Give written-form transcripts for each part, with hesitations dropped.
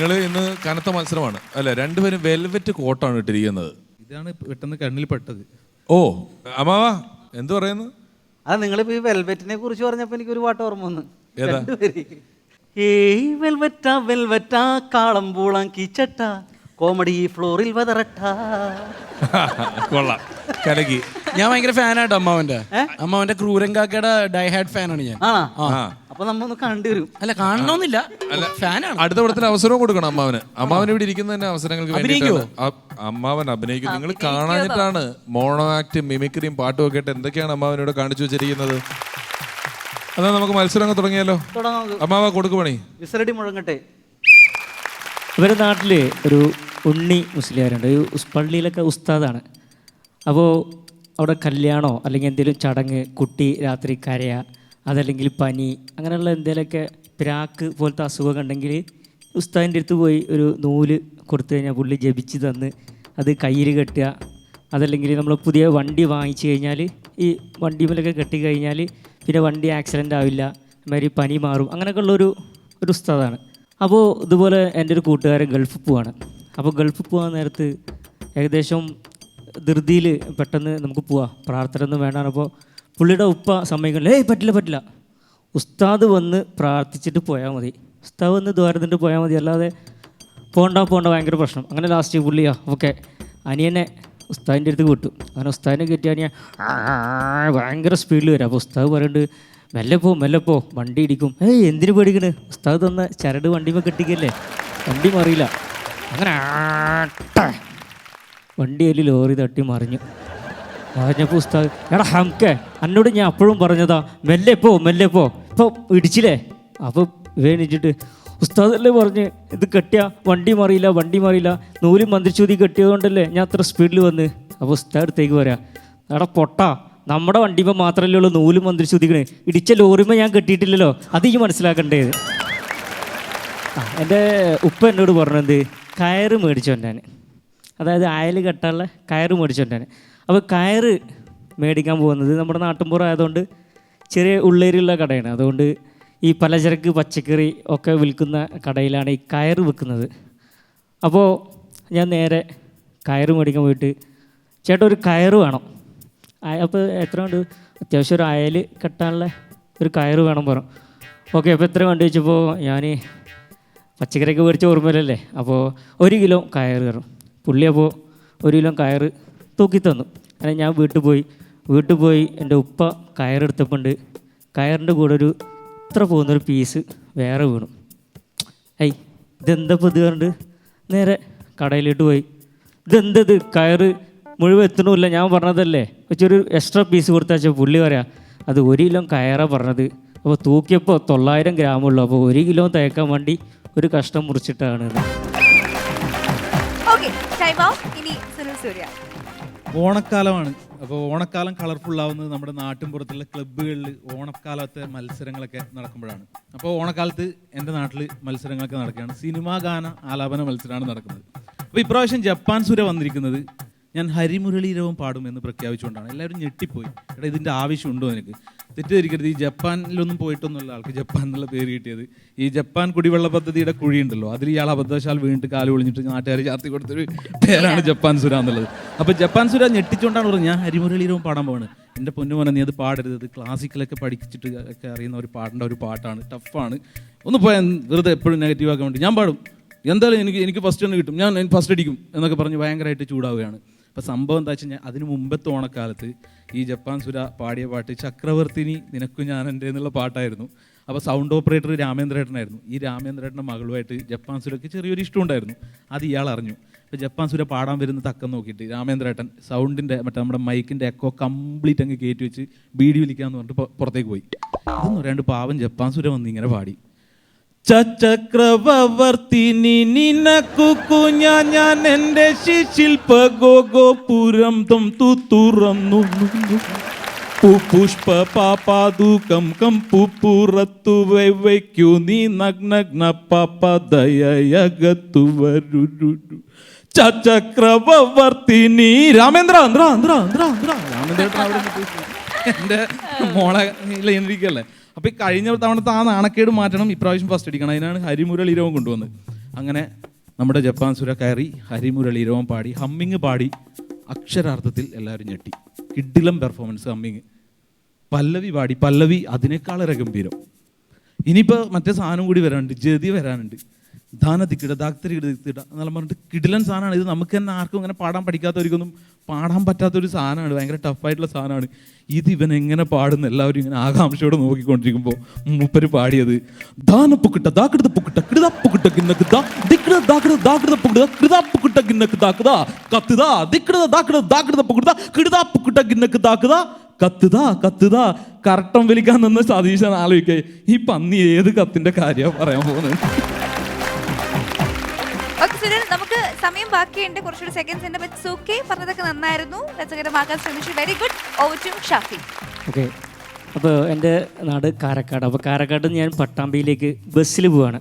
നിങ്ങൾ ഇന്ന് കനത്ത മത്സരമാണ് അല്ലെ? രണ്ടുപേരും വെൽവെറ്റ് കോട്ടാണ് ഇട്ടിരിക്കുന്നത്. ഇതാണ് പെട്ടെന്ന് കണ്ണിൽ പെട്ടത്. ഓ അമ്മാവാ എന്ത് പറയുന്നു? അത് നിങ്ങളിപ്പോ ഈ വെൽവെറ്റിനെ കുറിച്ച് പറഞ്ഞപ്പോ എനിക്ക് ഒരു പാട്ട് ഓർമ്മ വന്നു. ഏതാ? ഏയ് വെൽവെറ്റാ വെൽവെറ്റാ കാളമ്പൂളം കീച്ചട്ട കോമഡി ഫ്ലോറിൽ വതറട്ടാ. കൊള്ളാം, കലക്കി. ഞാൻ ഭയങ്കര ഫാനാട്ടോ അമ്മാവന്റെ ക്രൂരൻ കാക്കയുടെ ഡൈഹാർഡ് ഫാനാണ് ഞാൻ. അപ്പൊ നമ്മൊന്ന് കണ്ടുവരും. അല്ല കാണണമെന്നില്ല, ഫാനാണ്. അടുത്ത പടത്തിന് അവസരവും കൊടുക്കണം അമ്മാവന്. അമ്മാവൻ ഇവിടെ ഇരിക്കുന്ന തന്നെ അവസരങ്ങൾക്ക് വേണ്ടിയിട്ടാണ്. അമ്മാവൻ അഭിനയിക്കും. നിങ്ങൾ കാണാനിട്ടാണ് മോണോ ആക്ട്, മിമിക്രിയും പാട്ടും ഒക്കെ ആയിട്ട് എന്തൊക്കെയാണ് അമ്മാവനോട് കാണിച്ചു വെച്ചിരിക്കുന്നത്. അതാ നമുക്ക് മത്സരം തുടങ്ങിയാലോ? അമ്മാവ കൊടുക്കു പണി. വിസലടി മുഴങ്ങട്ടെ. ഇവരുടെ നാട്ടിൽ ഒരു ഉണ്ണി മുസ്ലിയാരുണ്ട്. ഒരു പള്ളിയിലൊക്കെ ഉസ്താദാണ്. അപ്പോൾ അവിടെ കല്യാണമോ അല്ലെങ്കിൽ എന്തെങ്കിലും ചടങ്ങ്, കുട്ടി രാത്രി കരയ, അതല്ലെങ്കിൽ പനി, അങ്ങനെയുള്ള എന്തെങ്കിലുമൊക്കെ പ്രാക്ക് പോലത്തെ അസുഖമൊക്കെ ഉണ്ടെങ്കിൽ ഉസ്താദിൻ്റെ അടുത്ത് പോയി ഒരു നൂല് കൊടുത്തു കഴിഞ്ഞാൽ പുള്ളി ജപിച്ച് തന്ന് അത് കയ്യിൽ കെട്ടുക. അതല്ലെങ്കിൽ നമ്മൾ പുതിയ വണ്ടി വാങ്ങിച്ചു കഴിഞ്ഞാൽ ഈ വണ്ടിമേലൊക്കെ കെട്ടിക്കഴിഞ്ഞാൽ പിന്നെ വണ്ടി ആക്സിഡൻ്റ് ആവില്ല, മാതിരി പനി മാറും, അങ്ങനെയൊക്കെ ഉള്ളൊരു ഉസ്താദാണ്. അപ്പോൾ ഇതുപോലെ എൻ്റെ ഒരു കൂട്ടുകാരൻ ഗൾഫിൽ പോവാണ്. അപ്പോൾ ഗൾഫിൽ പോകാൻ നേരത്ത് ഏകദേശം ധൃതിയിൽ പെട്ടെന്ന് നമുക്ക് പോവാം, പ്രാർത്ഥന ഒന്നും വേണ്ടാണ്. അപ്പോൾ പുള്ളിയുടെ ഉപ്പ സമ്മതിക്കണില്ല. പറ്റില്ല, ഉസ്താദ് വന്ന് പ്രാർത്ഥിച്ചിട്ട് പോയാൽ മതി, ഉസ്താദ് വന്ന് ദ്വാരത്തിട്ട് പോയാൽ മതി, അല്ലാതെ പോകണ്ട ഭയങ്കര പ്രശ്നം. അങ്ങനെ ലാസ്റ്റ് പുള്ളിയാ ഓക്കെ അനിയനെ ഉസ്താദിൻ്റെ അടുത്ത് വിട്ടു. അങ്ങനെ ഉസ്താദിനെ കയറ്റി അനിയ ഭയങ്കര സ്പീഡിൽ വരാം. അപ്പോൾ ഉസ്താദ് പറയുന്നുണ്ട് മെല്ലെ പോ വണ്ടി ഇടിക്കും. എന്തിനു പേടിക്കണ്, ഉസ്താദ് തന്ന ചരട് വണ്ടിമേ കെട്ടിക്കല്ലേ, വണ്ടി മറിയില്ല. അങ്ങനെ വണ്ടി അതിൽ ലോറി തട്ടി മറിഞ്ഞപ്പോൾ ഉസ്താദ് എടാ ഹംക്കെ എന്നോട് ഞാൻ അപ്പോഴും പറഞ്ഞതാ മെല്ലെ പോ ഇപ്പോൾ ഇടിച്ചില്ലേ. അപ്പോൾ വേണിച്ചിട്ട് ഉസ്താദല്ലേ പറഞ്ഞ് ഇത് കെട്ടിയ വണ്ടി മറിയില്ല, നൂല് മന്ത്രിച്ചൂതി കെട്ടിയതുകൊണ്ടല്ലേ ഞാൻ അത്ര സ്പീഡിൽ വന്ന്. അപ്പോൾ ഉസ്താദ് അടുത്തേക്ക് പറയാ എടാ പൊട്ടാ, നമ്മുടെ വണ്ടിമേ മാത്രമല്ലേ ഉള്ളൂ നൂല് മന്ത്രിച്ചൂതിക്കണേ, ഇടിച്ച ലോറിമേ ഞാൻ കെട്ടിയിട്ടില്ലല്ലോ, അത് ഈ മനസ്സിലാക്കേണ്ടത്. എൻ്റെ ഉപ്പ എന്നോട് പറഞ്ഞത് കയറ് മേടിച്ചോണ്ടാൻ, അതായത് അയൽ കെട്ടാനുള്ള കയറ് മേടിച്ചോണ്ടാൻ. അപ്പോൾ കയറ് മേടിക്കാൻ പോകുന്നത് നമ്മുടെ നാട്ടിൻപുറം ആയതുകൊണ്ട് ചെറിയ ഉള്ളേരിയുള്ള കടയാണ്. അതുകൊണ്ട് ഈ പലചരക്ക് പച്ചക്കറി ഒക്കെ വിൽക്കുന്ന കടയിലാണ് ഈ കയറ് വിൽക്കുന്നത്. അപ്പോൾ ഞാൻ നേരെ കയറ് മേടിക്കാൻ പോയിട്ട് ചേട്ടാ ഒരു കയറ് വേണം. അപ്പോൾ എത്ര ഉണ്ട്, അത്യാവശ്യം ഒരു അയൽ കെട്ടാനുള്ള ഒരു കയറ് വേണം പറഞ്ഞു. ഓക്കെ അപ്പോൾ എത്ര വേണ്ടി വെച്ചപ്പോൾ ഞാൻ പച്ചക്കറിയൊക്കെ മേടിച്ച ഓർമ്മയിലല്ലേ, അപ്പോൾ 1 കിലോ കയറ് കയറും. പുള്ളി അപ്പോൾ 1 കിലോ കയറ് തൂക്കി തന്നു. അങ്ങനെ ഞാൻ വീട്ടിൽ പോയി എൻ്റെ ഉപ്പ കയറെടുത്തപ്പോണ്ട് കയറിൻ്റെ കൂടെ ഒരു ഇത്ര പോകുന്നൊരു പീസ് വേറെ വീണു. ഇതെന്താ ഇത് കണ്ട് നേരെ കടയിലോട്ട് പോയി. ഇതെന്തത് കയറ് മുഴുവൻ എത്തണമില്ല, ഞാൻ പറഞ്ഞതല്ലേ, വെച്ചൊരു എക്സ്ട്രാ പീസ് കൊടുത്താൽ പുള്ളി പറയാം അത് 1 കിലോ കയറാണ് പറഞ്ഞത്. അപ്പോൾ തൂക്കിയപ്പോൾ 900 ഗ്രാമുള്ളൂ. അപ്പോൾ 1 കിലോ തേക്കാൻ വേണ്ടി ഒരു കഷ്ണം മുറിച്ചിട്ടാണ്. ഓണക്കാലമാണ്. അപ്പോൾ ഓണക്കാലം കളർഫുള്ളാവുന്നത് നമ്മുടെ നാട്ടിൻപുറത്തുള്ള ക്ലബ്ബുകളിൽ ഓണക്കാലത്തെ മത്സരങ്ങളൊക്കെ നടക്കുമ്പോഴാണ്. അപ്പോൾ ഓണക്കാലത്ത് എൻ്റെ നാട്ടിൽ മത്സരങ്ങളൊക്കെ നടക്കുകയാണ്. സിനിമാ ഗാന ആലാപന മത്സരമാണ് നടക്കുന്നത്. അപ്പോൾ ഇപ്രാവശ്യം ജപ്പാൻ സുര വന്നിരിക്കുന്നത് ഞാൻ ഹരിമുരളീരവം പാടുമെന്ന് പ്രഖ്യാപിച്ചുകൊണ്ടാണ്. എല്ലാവരും ഞെട്ടിപ്പോയി. എടാ ഇതിൻ്റെ ആവശ്യമുണ്ടോ എനിക്ക്? തെറ്റിദ്ധരിക്കരുത്, ഈ ജപ്പാനിലൊന്നും പോയിട്ടൊന്നുമല്ല ആൾക്ക് ജപ്പാൻ എന്നുള്ള പേര് കിട്ടിയത്. ഈ ജപ്പാൻ കുടിവെള്ള പദ്ധതിയുടെ കുഴിയുണ്ടല്ലോ, അതിൽ ഇയാൾ അബദ്ധവശാൽ വീണിട്ട് കാല് ഒളിഞ്ഞിട്ട് നാട്ടുകാർ ചാർത്തി കൊടുത്തൊരു പേരാണ് ജപ്പാൻ സുര എന്നുള്ളത്. അപ്പോൾ ജപ്പാൻ സുര ഞെട്ടിച്ചുകൊണ്ടാണ് പറഞ്ഞത് ഞാൻ ഹരിമുരളീരവം പാടാൻ പോവാണ്. എൻ്റെ പൊന്നുമോനെ നീ അത് പാടരുത്, അത് ക്ലാസിക്കലൊക്കെ പഠിച്ചിട്ട് ഒക്കെ അറിയുന്ന ഒരു പാടേണ്ട ഒരു പാട്ടാണ്, ടഫാണ്, ഒന്ന് പോയാൽ വെറുതെ എപ്പോഴും നെഗറ്റീവ് ആക്കാൻ വേണ്ടി. ഞാൻ പാടും, എന്തായാലും എനിക്ക് ഫസ്റ്റ് തന്നെ കിട്ടും, ഞാൻ ഫസ്റ്റ് അടിക്കും എന്നൊക്കെ പറഞ്ഞ് ഭയങ്കരമായിട്ട് ചൂടാവുകയാണ്. അപ്പോൾ സംഭവം എന്താ വെച്ച് കഴിഞ്ഞാൽ അതിന് മുമ്പത്തെ ഓണക്കാലത്ത് ഈ ജപ്പാൻ സുര പാടിയ പാട്ട് ചക്രവർത്തിനി നിനക്കു ഞാൻ എൻ്റെ എന്നുള്ള പാട്ടായിരുന്നു. അപ്പോൾ സൗണ്ട് ഓപ്പറേറ്റർ രാമേന്ദ്രേട്ടനായിരുന്നു. ഈ രാമേന്ദ്രേട്ടൻ്റെ മകളുമായിട്ട് ജപ്പാൻ സുരയ്ക്ക് ചെറിയൊരു ഇഷ്ടമുണ്ടായിരുന്നു. അത് ഇയാൾ അറിഞ്ഞു. അപ്പോൾ ജപ്പാൻ സുര പാടാൻ വരുന്ന തക്കം നോക്കിയിട്ട് രാമേന്ദ്രേട്ടൻ സൗണ്ടിൻ്റെ നമ്മുടെ മൈക്കിൻ്റെ എക്കോ കംപ്ലീറ്റ് അങ്ങ് കയറ്റി വെച്ച് ബീഡി വലിക്കാമെന്ന് പറഞ്ഞിട്ട് പുറത്തേക്ക് പോയി. ഇതൊന്നും പറയാണ്ട് പാവം ജപ്പാൻ സുര വന്ന് ഇങ്ങനെ പാടി ചക്രവർത്തിനി നിനക്കു ഞാൻ എൻ്റെ ശിശിൽപ ഗോപുരം തുറന്നു പുഷ്പ പാപാദൂകം കമ്പുറത്തു വയ്ക്കൂ നീ നഗ്ന പാപദയകത്തു വരു ചക്രവർത്തിനി രാമേന്ദ്രേട്ടൻ എൻ്റെ മോളെ ഇരിക്കല്ലേ. അപ്പോൾ ഈ കഴിഞ്ഞ തവണത്തെ ആ നാണക്കേട് മാറ്റണം, ഇപ്രാവശ്യം ഫസ്റ്റ് അടിക്കണം. അതിനാണ് ഹരിമുരളീരവം കൊണ്ടുവന്നത്. അങ്ങനെ നമ്മുടെ ജപ്പാൻ സുര കയറി ഹരിമുരളീരവം പാടി ഹമ്മിങ് പാടി അക്ഷരാർത്ഥത്തിൽ എല്ലാവരും ഞെട്ടി. കിഡിലം പെർഫോമൻസ് ഹമ്മിങ്. പല്ലവി പാടി, പല്ലവി അതിനേക്കാളേറെ ഗംഭീരം. ഇനിയിപ്പോൾ മറ്റേ സാധനം കൂടി വരാനുണ്ട്, ജതി വരാനുണ്ട്. ധാന ദിക്കിട ദാക്തരികിട ദിക്കിട എന്നെല്ലാം പറഞ്ഞിട്ട് കിടിലൻ സാധനമാണ്. ഇത് നമുക്ക് തന്നെ ആർക്കും ഇങ്ങനെ പാടാൻ പഠിക്കാത്തവർക്കൊന്നും പാടാൻ പറ്റാത്തൊരു സാധനമാണ്, ഭയങ്കര ടഫായിട്ടുള്ള സാധനമാണ്. ഇത് ഇവൻ എങ്ങനെ പാടുന്ന എല്ലാവരും ഇങ്ങനെ ആകാംക്ഷയോടെ നോക്കിക്കൊണ്ടിരിക്കുമ്പോൾ മൂപ്പര് പാടിയത് ദാനപ്പുക്കിട്ട ദാക്കിട പുക്കിട്ട കിടപ്പുക്കിട്ട കിന്നക്ക് ദിക്കിട ദാക്കിട ദാക്കിട പുക്കിട കിടപ്പുക്കിട്ട കിന്നക്ക് ദാക്കുതാ കത്തുതാ ദിക്കിട ദാക്കിട ദാക്കിട പുക്കിട കിടപ്പുക്കിട്ട കിന്നക്ക് ദാക്കുതാ കത്തുതാ കത്തുതാ. കറക്കം വലിക്കാൻ നിന്ന് സതീശൻ ആലോചിക്കേ, ഈ പന്നി ഏത് കത്തിന്റെ കാര്യമാണ് പറയാൻ പോകുന്നത്. നമുക്ക് സമയം ബാക്കിയുണ്ട്, കുറച്ചുകൂടി സെക്കൻഡ്സ് ഉണ്ട്. ബട്ട് ഓക്കേ, പറഞ്ഞതൊക്കെ നന്നായിരുന്നു, രസകരമാക്കാൻ ശ്രമിച്ചു. Very good. Over to Shafi. Okay, അപ്പോൾ എൻ്റെ നാട് കാരക്കാട്. അപ്പോൾ കാരക്കാട് നിന്ന് ഞാൻ പട്ടാമ്പിയിലേക്ക് ബസ്സിൽ പോവാണ്.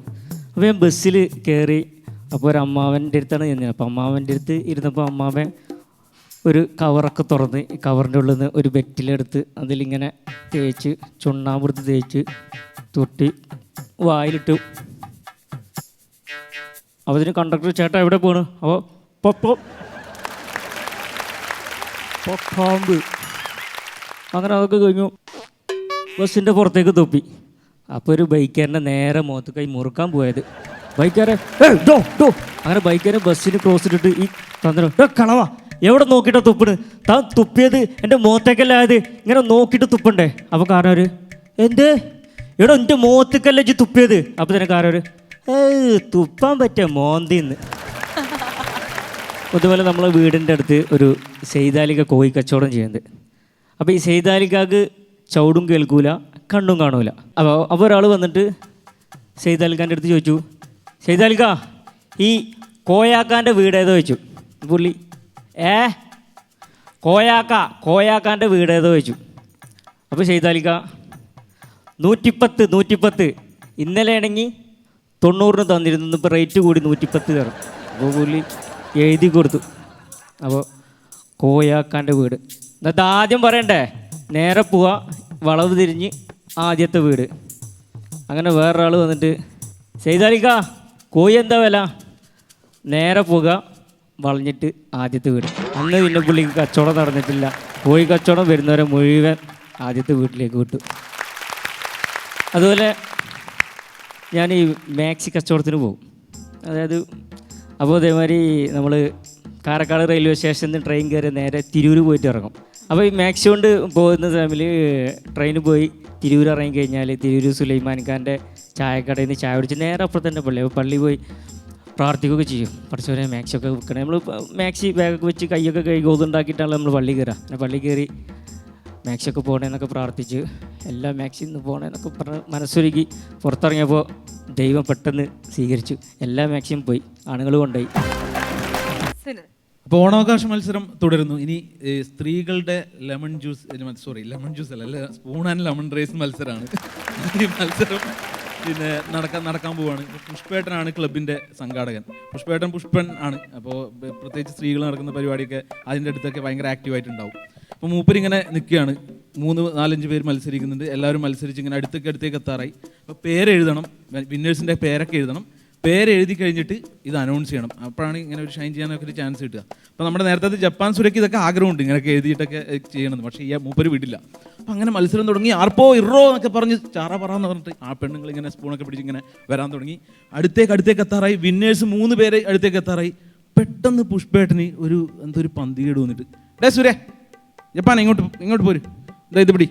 അപ്പോൾ ഞാൻ ബസ്സിൽ കയറി, അപ്പോൾ ഒരു അമ്മാവൻ്റെ അടുത്താണ് ചെന്നത്. അപ്പോൾ അമ്മാവൻ്റെ അടുത്ത് ഇരുന്നപ്പോൾ അമ്മാവൻ ഒരു കവറൊക്കെ തുറന്ന് കവറിൻ്റെ ഉള്ളിൽ നിന്ന് ഒരു ബെറ്റിലെടുത്ത് അതിലിങ്ങനെ തേച്ച് ചുണ്ണാമ്പുറത്ത് തേച്ച് തൊട്ടി വായിലിട്ടു. അപ്പോൾ ഇതിന് കണ്ടക്ടർ ചേട്ടാ എവിടെ പോണ്? അപ്പോൾ പാമ്പ്. അങ്ങനെ അതൊക്കെ കഴിഞ്ഞു. ബസ്സിൻ്റെ പുറത്തേക്ക് തൊപ്പി. അപ്പോൾ ഒരു ബൈക്കാരൻ്റെ നേരെ മുഖത്ത് കൈ മുറുക്കാൻ പോയത്. ബൈക്കാരെ അങ്ങനെ ബൈക്കാരൻ ബസ്സിന് ക്രോസ് ഇട്ടിട്ട് ഈ തന്ത്രം കളവാ എവിടെ നോക്കിയിട്ടാ തുപ്പിണ്? താൻ തുപ്പിയത് എൻ്റെ മുഖത്തേക്കല്ലായത് ഇങ്ങനെ നോക്കിയിട്ട് തുപ്പണ്ടേ? അപ്പോൾ കാരണം ഒരു എന്ത് എടോ എൻ്റെ മുഖത്തേക്കല്ല ഇജ്ജ് തുപ്പിയത്. അപ്പോൾ തന്നെ കാരണം ഒരു തുപ്പാൻ പറ്റിയ മോന്തിന്ന്. അതുപോലെ നമ്മളെ വീടിൻ്റെ അടുത്ത് ഒരു സെയ്താലിക്ക കോഴി കച്ചവടം ചെയ്യുന്നുണ്ട്. അപ്പോൾ ഈ സെയ്താലിക്കാക്ക് ചവിടും കേൾക്കൂല, കണ്ണും കാണൂല. അപ്പോൾ ഒരാൾ വന്നിട്ട് സെയ്താലിക്കാൻ്റെ അടുത്ത് ചോദിച്ചു, സെയ്താലിക്ക ഈ കോയാക്കാൻ്റെ വീട് ഏതോ ചോദിച്ചു. പുള്ളി കോയാക്കാൻ്റെ വീട് ഏതോ ചോദിച്ചു. അപ്പോൾ സെയ്താലിക്ക 110 ഇന്നലെ ആണെങ്കിൽ 90 തന്നിരുന്നു, ഇപ്പോൾ റേറ്റ് കൂടി 110 കയറും. അപ്പോൾ പുള്ളി എഴുതി കൊടുത്തു. അപ്പോൾ കോയാക്കാൻ്റെ വീട് എന്നിട്ട് ആദ്യം പറയണ്ടേ, നേരെ പോവുക, വളവ് തിരിഞ്ഞ് ആദ്യത്തെ വീട്. അങ്ങനെ വേറൊരാൾ വന്നിട്ട് സെയ്താലിക്ക കോഴി എന്താ വില? നേരെ പോകുക, വളഞ്ഞിട്ട് ആദ്യത്തെ വീട്. അന്ന് പിന്നെ പുള്ളിക്ക് കച്ചവടം നടന്നിട്ടില്ല. കോഴി കച്ചവടം വരുന്നവരെ മുഴുവൻ ആദ്യത്തെ വീട്ടിലേക്ക് വിട്ടു. അതുപോലെ ഞാൻ ഈ മാക്സി കച്ചവടത്തിന് പോകും. അതായത് അപ്പോൾ അതേമാതിരി നമ്മൾ കാരക്കാട് റെയിൽവേ സ്റ്റേഷനിൽ നിന്ന് ട്രെയിൻ കയറി നേരെ തിരൂർ പോയിട്ട് ഇറങ്ങും. അപ്പോൾ ഈ മാക്സി കൊണ്ട് പോകുന്ന ടൈമിൽ ട്രെയിന് പോയി തിരൂർ ഇറങ്ങി കഴിഞ്ഞാൽ തിരൂർ സുലൈമാൻ ഖാൻ്റെ ചായക്കടയിൽ നിന്ന് ചായ കുടിച്ച് നേരെ അപ്പുറത്ത് തന്നെ പള്ളി. അപ്പോൾ പള്ളി പോയി പ്രാർത്ഥിക്കുകയൊക്കെ ചെയ്യും. പഠിച്ചവരെ മാക്സിയൊക്കെ വെക്കണേ. നമ്മൾ മാക്സി ബാഗൊക്കെ വെച്ച് കൈയൊക്കെ കഴുകി ഗോതുണ്ടാക്കിയിട്ടാണ് നമ്മൾ പള്ളി കയറുക. അങ്ങനെ പള്ളി കയറി മാക്സിയൊക്കെ പോകണേന്നൊക്കെ പ്രാർത്ഥിച്ച് എല്ലാ മാക്സിൽ നിന്ന് പോകണേന്നൊക്കെ പറഞ്ഞ് മനസ്സൊരുക്കി പുറത്തിറങ്ങിയപ്പോൾ ദൈവം പെട്ടെന്ന് സ്വീകരിച്ചു. എല്ലാ മാക്സിയും പോയി, ആണുങ്ങൾ കൊണ്ടുപോയി. അപ്പോൾ ഓണാവകാശ മത്സരം തുടരുന്നു. ഇനി സ്ത്രീകളുടെ ലെമൺ ജ്യൂസ് അല്ല, സ്പൂൺ ആൻഡ് ലെമൺ റൈസ് മത്സരമാണ്. ഈ മത്സരം പിന്നെ നടക്കാൻ പോവുകയാണ്. പുഷ്പേട്ടനാണ് ക്ലബിൻ്റെ സംഘാടകൻ. പുഷ്പൻ ആണ്. അപ്പോൾ പ്രത്യേകിച്ച് സ്ത്രീകൾ നടക്കുന്ന പരിപാടിയൊക്കെ അതിൻ്റെ അടുത്തൊക്കെ ഭയങ്കര ആക്റ്റീവായിട്ടുണ്ടാവും. അപ്പോൾ മൂപ്പരിങ്ങനെ നിൽക്കുകയാണ്. 3-4-5 പേര് മത്സരിക്കുന്നുണ്ട്. എല്ലാവരും മത്സരിച്ച് ഇങ്ങനെ അടുത്തേക്ക് എത്താറായി. അപ്പോൾ പേരെഴുതണം, വിന്നേഴ്സിൻ്റെ പേരൊക്കെ എഴുതണം. പേരെഴുതി കഴിഞ്ഞിട്ട് ഇത് അനൗൺസ് ചെയ്യണം. അപ്പോഴാണ് ഇങ്ങനെ ഒരു ഷൈൻ ചെയ്യാനൊക്കെ ഒരു ചാൻസ് കിട്ടുക. അപ്പോൾ നമ്മുടെ നേരത്തെ ജപ്പാൻ സുരയ്ക്ക് ഇതൊക്കെ ആഗ്രഹമുണ്ട്, ഇങ്ങനെയൊക്കെ എഴുതിയിട്ടൊക്കെ ചെയ്യണമെന്ന്. പക്ഷേ ഈ മൂപ്പര് വിടില്ല. അപ്പോൾ അങ്ങനെ മത്സരം തുടങ്ങി. ആർപ്പോ ഇറോ എന്നൊക്കെ പറഞ്ഞ് പറന്ന് പറഞ്ഞിട്ട് ആ പെണ്ണുങ്ങൾ ഇങ്ങനെ സ്പൂണൊക്കെ പിടിച്ച് ഇങ്ങനെ വരാൻ തുടങ്ങി. അടുത്തേക്ക് എത്താറായി. വിന്നേഴ്സ് 3 പേര് അടുത്തേക്ക് എത്താറായി. പെട്ടെന്ന് പുഷ്പേട്ടന് എന്തൊരു പന്തികേട് വന്നിട്ട്, ഡേ സുരേ ജപ്പാൻ ഇങ്ങോട്ട് പോര്, ഇത് പിടി.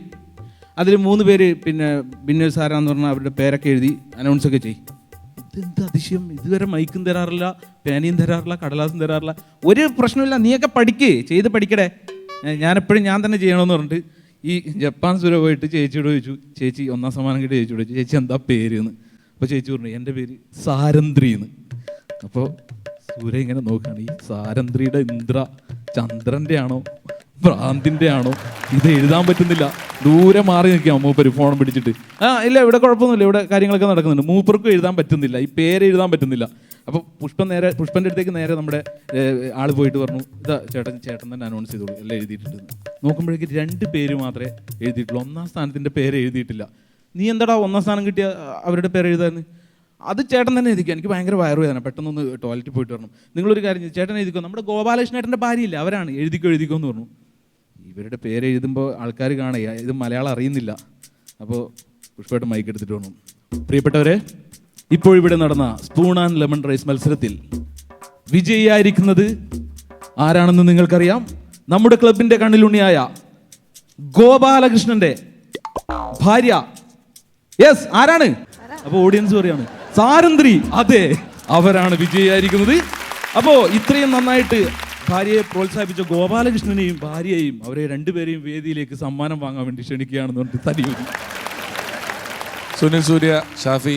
അതിൽ 3 പേര് പിന്നെ വിന്നേഴ്സ് ആരാന്ന് പറഞ്ഞാൽ അവരുടെ പേരൊക്കെ എഴുതി അനൗൺസൊക്കെ ചെയ്യും. ഇതെന്ത് അതിശയം, ഇതുവരെ മൈക്കും തരാറില്ല, പേനയും തരാറില്ല, കടലാസും തരാറില്ല. ഒരു പ്രശ്നമില്ല, നീയൊക്കെ ചെയ്ത് പഠിക്കടേ, ഞാനെപ്പോഴും ഞാൻ തന്നെ ചെയ്യണമെന്ന് പറഞ്ഞിട്ട് ഈ ജപ്പാൻ സുര പോയിട്ട് ചേച്ചിയോട് ചോദിച്ചു, ചേച്ചി 1ാം സമ്മാനം കിട്ടി ചേച്ചിയോട് ചോദിച്ചു, ചേച്ചി എന്താ പേര് എന്ന്. അപ്പോൾ ചേച്ചി പറഞ്ഞു എൻ്റെ പേര് സാരന്ത്രി എന്ന്. അപ്പോൾ സൂര്യ ഇങ്ങനെ നോക്കുകയാണ്, ഈ സാരന്ത്രിയുടെ ഇന്ദ്ര ചന്ദ്രൻ്റെ ആണോ ഭ്രാന്തിൻ്റെ ആണോ, ഇത് എഴുതാൻ പറ്റുന്നില്ല. ദൂരെ മാറി നിൽക്കാം മൂപ്പര് ഫോൺ പിടിച്ചിട്ട്. ഇല്ല ഇവിടെ കുഴപ്പമൊന്നുമില്ല, ഇവിടെ കാര്യങ്ങളൊക്കെ നടക്കുന്നുണ്ട്. മൂപ്പർക്കും എഴുതാൻ പറ്റുന്നില്ല, ഈ പേര് എഴുതാൻ പറ്റുന്നില്ല. അപ്പോൾ പുഷ്പൻ്റെ അടുത്തേക്ക് നേരെ നമ്മുടെ ആൾ പോയിട്ട് പറഞ്ഞു, ഇതാ ചേട്ടൻ തന്നെ അനൗൺസ് ചെയ്തോളൂ, എല്ലാം എഴുതിയിട്ടുണ്ട്. നോക്കുമ്പോഴേക്ക് 2 പേര് മാത്രമേ എഴുതിയിട്ടുള്ളൂ. 1ാം സ്ഥാനത്തിൻ്റെ പേര് എഴുതിയിട്ടില്ല. നീ എന്താടാ 1ാം സ്ഥാനം കിട്ടിയ അവരുടെ പേര് എഴുതാന്ന്? അത് ചേട്ടൻ തന്നെ എഴുതിക്കുക, എനിക്ക് ഭയങ്കര വയറുവേദന, പെട്ടെന്നൊന്ന് ടോയ്ലറ്റിൽ പോയിട്ട് വരണം. നിങ്ങളൊരു കാര്യം ചെയ്യും, ചേട്ടൻ എഴുതിക്കോ, നമ്മുടെ ഗോപാലകൃഷ്ണേട്ടൻ്റെ ഭാര്യയില്ല, അവരാണ് എഴുതിക്കോ എന്ന് പറഞ്ഞു. ഇവരുടെ പേര് എഴുതുമ്പോൾ ആൾക്കാർ കാണുക ഇത് മലയാളം അറിയുന്നില്ല. അപ്പോൾ പുഷ്പേട്ടൻ മൈക്ക് എടുത്തിട്ട് വന്നു. പ്രിയപ്പെട്ടവരെ, ഇപ്പോഴിവിടെ നടന്ന സ്പൂൺ ആൻഡ് ലെമൺ റൈസ് മത്സരത്തിൽ വിജയിയായിരിക്കുന്നത് ആരാണെന്ന് നിങ്ങൾക്കറിയാം. നമ്മുടെ ക്ലബിന്റെ കണ്ണിലുണ്ണിയായ ഗോപാലകൃഷ്ണന്റെ ഭാര്യ. യെസ്, ആരാണ്? അപ്പൊ ഓഡിയൻസ് പറയാണ് സാരന്ത്രി. അതെ, അവരാണ് വിജയിയായിരിക്കുന്നത്. അപ്പോ ഇത്രയും നന്നായിട്ട് ഭാര്യയെ പ്രോത്സാഹിപ്പിച്ച ഗോപാലകൃഷ്ണനെയും ഭാര്യയെയും അവരെ രണ്ടുപേരെയും വേദിയിലേക്ക് സമ്മാനം വാങ്ങാൻ വേണ്ടി ക്ഷണിക്കുകയാണെന്ന് പറഞ്ഞിട്ട് തടിയൂരി. സുനിൽ സൂര്യ, ഷാഫി,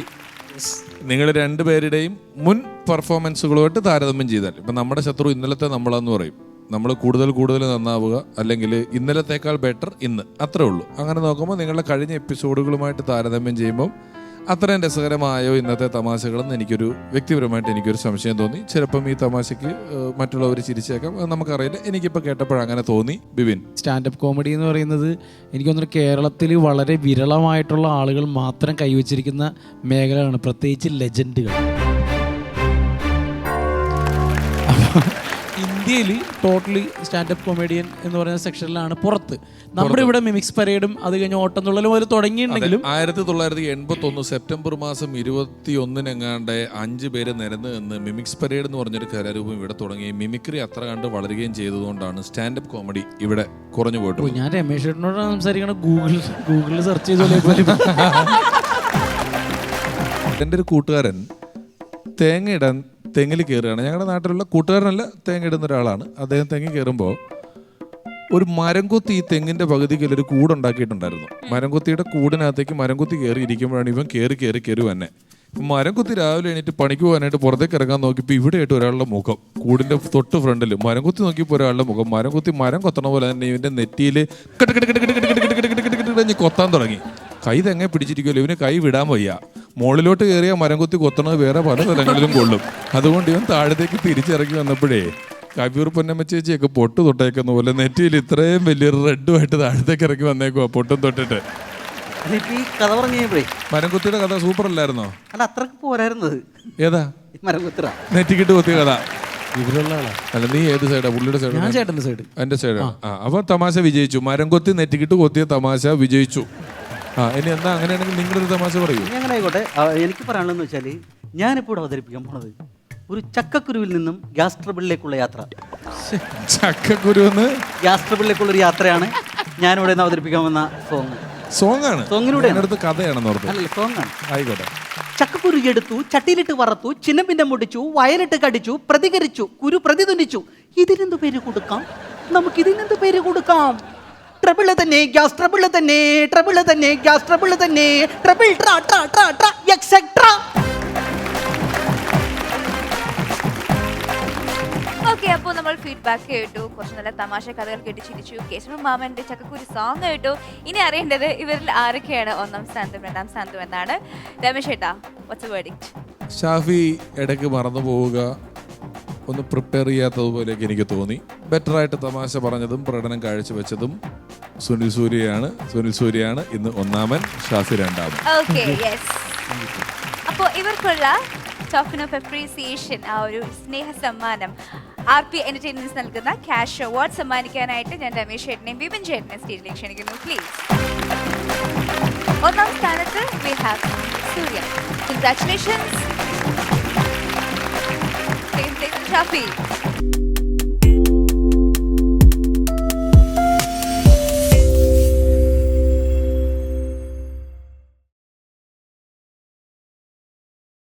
നിങ്ങൾ രണ്ടുപേരുടെയും മുൻ പെർഫോമൻസുകളുമായിട്ട് താരതമ്യം ചെയ്താൽ ഇപ്പം നമ്മുടെ ശത്രു ഇന്നലത്തെ നമ്മളെന്ന് പറയും. നമ്മൾ കൂടുതൽ നന്നാവുക, അല്ലെങ്കിൽ ഇന്നലത്തേക്കാൾ ബെറ്റർ ഇന്ന്, അത്രേ ഉള്ളൂ. അങ്ങനെ നോക്കുമ്പോൾ നിങ്ങളുടെ കഴിഞ്ഞ എപ്പിസോഡുകളുമായിട്ട് താരതമ്യം ചെയ്യുമ്പോൾ അത്രയും രസകരമായോ ഇന്നത്തെ തമാശകളെന്ന് വ്യക്തിപരമായിട്ട് എനിക്കൊരു സംശയം തോന്നി. ചിലപ്പം ഈ തമാശയ്ക്ക് മറ്റുള്ളവർ ചിരിച്ചേക്കാം, നമുക്കറിയില്ല. എനിക്കിപ്പോൾ കേട്ടപ്പോഴങ്ങനെ തോന്നി. ബിബിൻ, സ്റ്റാൻഡപ്പ് കോമഡി എന്ന് പറയുന്നത് എനിക്ക് തോന്നുന്നു കേരളത്തിൽ വളരെ വിരളമായിട്ടുള്ള ആളുകൾ മാത്രം കൈവച്ചിരിക്കുന്ന മേഖലയാണ്, പ്രത്യേകിച്ച് ലെജൻഡുകൾ. ഇന്ത്യയിൽ ടോട്ടലി സ്റ്റാൻഡപ്പ് കൊമേഡിയൻ എന്ന് പറയുന്ന സെക്ഷനിലാണ് പുറത്ത്. നമ്മുടെ ഇവിടെ മിമിക്സ് പരേഡും അത് കഴിഞ്ഞ് ഓട്ടംതുള്ളലും അത് തുടങ്ങിയിട്ടുണ്ടെങ്കിലും 1981 സെപ്റ്റംബർ മാസം 21 5 പേര് നിരന്ന് നിന്ന് മിമിക്സ് പരേഡ് എന്ന് പറഞ്ഞൊരു കലാരൂപം ഇവിടെ തുടങ്ങി. മിമിക്രി അത്ര കണ്ട് വളരുകയും ചെയ്തതുകൊണ്ടാണ് സ്റ്റാൻഡപ്പ് കോമഡി ഇവിടെ കുറഞ്ഞു പോയിട്ടുള്ളത്. ഞാൻ രമേശ് ചേട്ടനോട് സംസാരിക്കണം, ഗൂഗിളിൽ സെർച്ച് ചെയ്തോളെ. എൻ്റെ ഒരു കൂട്ടുകാരൻ തെങ്ങിൽ കയറുകയാണ്. ഞങ്ങളുടെ നാട്ടിലുള്ള കൂട്ടുകാരനല്ല, തേങ്ങ ഇടുന്ന ഒരാളാണ്. അദ്ദേഹം തെങ്ങി കയറുമ്പോൾ ഒരു മരംകൊത്തി ഈ തെങ്ങിൻ്റെ പകുതിയിൽ ഒരു കൂടുണ്ടാക്കിയിട്ടുണ്ടായിരുന്നു. മരംകൊത്തിയുടെ കൂടിനകത്തേക്ക് മരംകൊത്തി കയറി ഇരിക്കുമ്പോഴാണ് ഇവൻ കയറി തന്നെ. മരംകൊത്തി രാവിലെ എണീറ്റ് പണിക്ക് പോകാനായിട്ട് പുറത്തേക്ക് ഇറങ്ങാൻ നോക്കിയപ്പോൾ ഇവിടെയായിട്ട് ഒരാളുടെ മുഖം, കൂടിൻ്റെ തൊട്ട് ഫ്രണ്ടിൽ മരംകൊത്തി നോക്കിയപ്പോൾ ഒരാളുടെ മുഖം. മരംകൊത്തി മരം കൊത്തണ പോലെ തന്നെ ഇവൻ്റെ നെറ്റിയിൽ കൊത്താൻ തുടങ്ങി. കൈ തെങ്ങ പിടിച്ചിരിക്കുമല്ലോ, ഇവന് കൈ വിടാൻ വയ്യ. മുകളിലോട്ട് കയറിയ മരംകൊത്തി കൊത്തണത് വേറെ പല സ്ഥലങ്ങളിലും കൊള്ളും. അതുകൊണ്ട് ഇവൻ താഴത്തേക്ക് തിരിച്ചിറങ്ങി വന്നപ്പോഴേ കവിയൂർ പൊന്നമ്മ ചേച്ചിയൊക്കെ പൊട്ട് തൊട്ടേക്കുന്ന പോലെ നെറ്റിയിൽ ഇത്രയും വലിയൊരു റെഡുമായിട്ട് താഴത്തേക്ക് ഇറങ്ങി വന്നേക്കുവാ പൊട്ടും തൊട്ടിട്ട്. കഥ പറഞ്ഞേ മരംകൊത്തിയുടെ കഥ സൂപ്പർ അല്ലായിരുന്നോ? അല്ല, അത്രക്ക് പോരായിരുന്നത്. ഏതാ മരംകൊത്തിറ നെറ്റിക്കിട്ട് കൊത്തിയ കഥ? ഇവരുള്ള ആളാ. അല്ല, നീ ഏത് സൈഡാ? പുള്ളിയുടെ സൈഡ്? ഞാൻ ചേട്ടൻ്റെ സൈഡ്. എൻ്റെ സൈഡ്. അപ്പൊ തമാശ വിജയിച്ചു. മരംകൊത്തി നെറ്റിക്കിട്ട് കൊത്തിയ തമാശ വിജയിച്ചു. ഇനി എന്താ, അങ്ങനെയാണെങ്കിൽ നിങ്ങളൊരു തമാശ പറയൂ. അങ്ങനെ ആയിക്കോട്ടെ. എനിക്ക് പറയാനുള്ളതെന്ന് വെച്ചാൽ ഞാനിപ്പോൾ ഇവിടെ അവതരിപ്പിക്കാൻ പോണത് ഒരു ചക്കക്കുരുവിൽ നിന്നും ഗ്യാസ് ട്രബിളിലേക്കുള്ള യാത്ര. ചക്കക്കുരുന്ന് ഗ്യാസ് ട്രബിളിലേക്കുള്ള ഒരു യാത്രയാണ് ഞാനിവിടെ നിന്ന് അവതരിപ്പിക്കാൻ വന്ന സോങ് ആണ്. സോങ്ങിലൂടെ കഥയാണെന്ന് ഓർത്തു. അല്ല, സോങ് ആണ്. ആയിക്കോട്ടെ. ചക്കക്കുരു എടുത്തു, ചട്ടിയിലിട്ട് വറത്തു, ചിന്നപ്പിന്റെ മുടിച്ചു, വയലിട്ട് കടിച്ചു, പ്രതികരിച്ചു, കുരു പ്രതിധ്വനിച്ചു. ഇതിനെന്ത് പേര് കൊടുക്കാം? നമുക്കിതിനെന്ത് പേര് കൊടുക്കാം? ട്രബിള് തന്നെ, ഗ്യാസ് ട്രബിള് തന്നെ, ട്രബിള് തന്നെ, ഗ്യാസ് ട്രബിള് തന്നെ, ട്രബിൾ ട്രാ ട്രാ ട്രാ ട്രാ എക്സെട്രാ. ഓക്കെ, അപ്പോൾ നമ്മൾ ഫീഡ്ബാക്ക് കേട്ടു, കുറച്ച് നല്ല തമാശ കഥകൾ കേട്ട് ചിരിച്ചു, കേശവ മാമന്റെ ചക്കക്കുരു സോങ് കേട്ടു. ഇനി അറിയേണ്ടത് ഇവരിൽ ആരൊക്കെയാണ് ഒന്നാം സ്ഥാനത്തും രണ്ടാം സ്ഥാനത്തും എന്നാണ്. രമേശ് ഏട്ടാ, വാട്ട്സ് ദി വെർഡിക്റ്റ്? ഷാഫി ഇടയ്ക്ക് മറന്നു പോവുക, ഒന്ന് പ്രിപ്പയർ ചെയ്യാത്തതുപോലെയൊക്കെ എനിക്ക് തോന്നി. ബെറ്ററായിട്ട് തമാശ പറഞ്ഞതും പ്രകടനം കാഴ്ചവെച്ചതും സുനിൽ സൂര്യയാണ് ഇന്ന് ഒന്നാമൻ, ഷാഫി രണ്ടാമൻ. Okay, yes. അപ്പോൾ ഇവർക്കുള്ള ടോക്കൺ ഓഫ് അപ്രീസിയേഷൻ, ആ ഒരു സ്നേഹ സമ്മാനം RP എന്റർടൈൻമെന്റ്സ് നൽകുന്ന ക്യാഷ് അവാർഡ് സമ്മാനിക്കാനായിട്ട് ഞാൻ രമേശ് ചേട്ടനെയും ബിബിൻ ചേട്ടനെയും സ്റ്റേജിലേക്ക് ക്ഷണിക്കുന്നു. പ്ലീസ്. ഒന്നാം സ്ഥാനത്ത് we have Surya. Congratulations. Shafi.